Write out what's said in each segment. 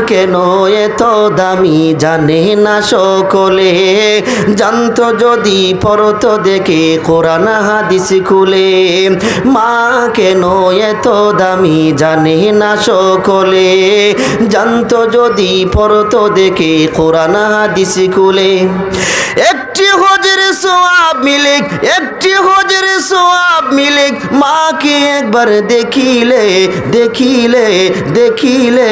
কেন এত দামি জানে না সকলে, জানতো যদি পড়তো দেখে কোরআন হাদিস খুলে। মা কেন এত দামি জানে না সকলে, জানতো যদি পড়তো দেখে কোরআন হাদিস খুলে। একটি হজের সওয়াব মিলে, একটি হজের সওয়াব মিলে, মাকে একবার দেখিলে দেখিলে দেখিলে।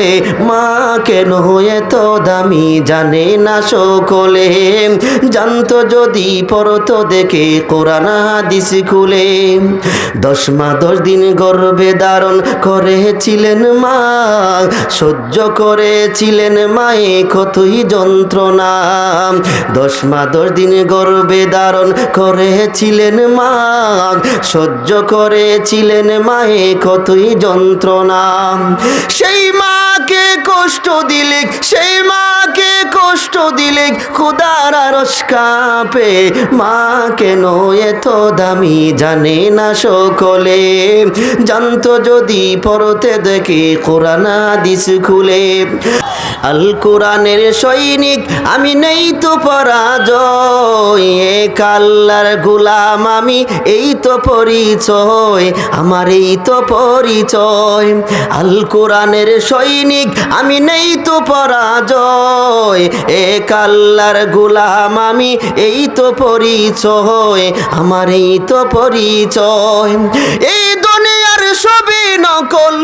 মা কেন এত দামি জানে না সকলে, জানতো যদি পড়তো দেখে কোরআন হাদিস খুলে। 10 মাস 10 দিন গর্ভে ধারণ করেছিলেন মা, সহ্য করেছিলেন মায়ে কতই যন্ত্রণা। 10 মাস 10 দিন গর্ভে ধারণ করেছিলেন মা, সহ্য করেছিলেন মায়ে কতই যন্ত্রণা। সেই মাকে কষ্ট দিলে, সেই মাকে কষ্ট দিলে খোদার আরশ কাঁপে। মা কেন এত দামি জানে না সকলে, জানতো যদি পড়তে দেখে কোরআন হাদিস খুলে। আল কোরআনের সৈনিক আমি নেই তো পরাজয়, এক আল্লাহর গোলাম আমি এই তো পরিচয়, আমার এই তো পরিচয়। আল কোরআনের সৈনিক আমি নেই তো পরাজয়, এক আল্লাহর গোলাম আমি এই তো পরিচয়, আমার এই তো পরিচয়। এই দুনিয়ার সবই নকল,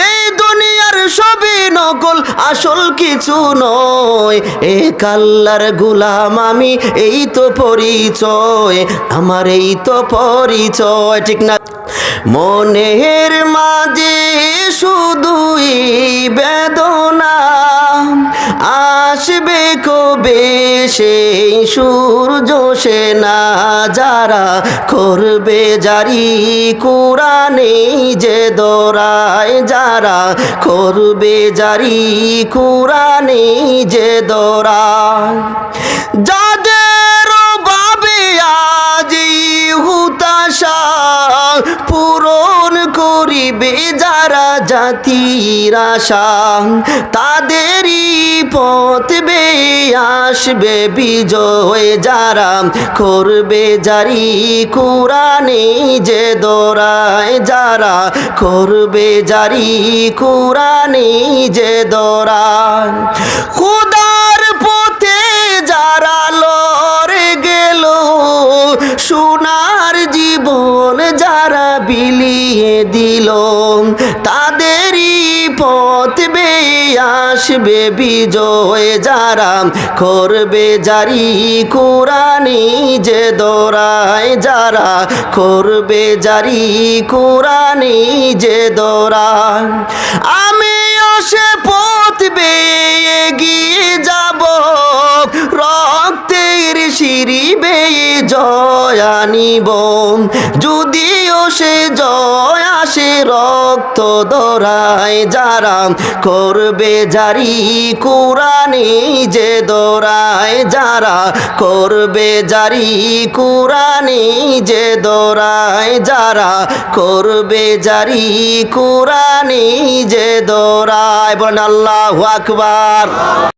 এই দুনিয়ার সবই নকল, আসল কিছু নয়। এক আল্লাহর গোলাম আমি এই তো পরিচয়, আমার এই তো পরিচয়। ঠিক না? মনের মাঝে শুধুই বেদনা, আসবে কবে সেই সূর্য সেনা, যারা করবে জারি কোরআনে যে দরায়, যারা করবে জারি কোরআনে যে দরায়। যাদের ভাবে আজি হুতাশা পূরণ করিবে যারা জাতির আশা, তাদেরই পথ বেয়ে আসবে বিজয়, যারা করবে জারি কোরআনে যে দরায়, যারা করবে জারি কোরআনে যে দরায়। খোদার পথে যারা লড়ে গেল, সোনার জীবন যারা বিলিয়ে দিল, তাদেরই পথ বেয়ে আসবে বিজয়, যারা করবে জারি কোরআনে যে দরায়, যারা করবে জারি কোরআনে যে দরায়। আমিও সে পথ বেয়ে এগিয়ে যাব, রক্তের সিঁড়ি বেয়ে জয় আনিব, যদিও সে জয় আসে রক্ত দরায়, যারা করবে জারি কোরআনে যে দরায়, যারা করবে জারি কোরআনে যে দরায়, যারা করবে জারি কোরআনে যে দরায়। বলেন আল্লাহু আকবার।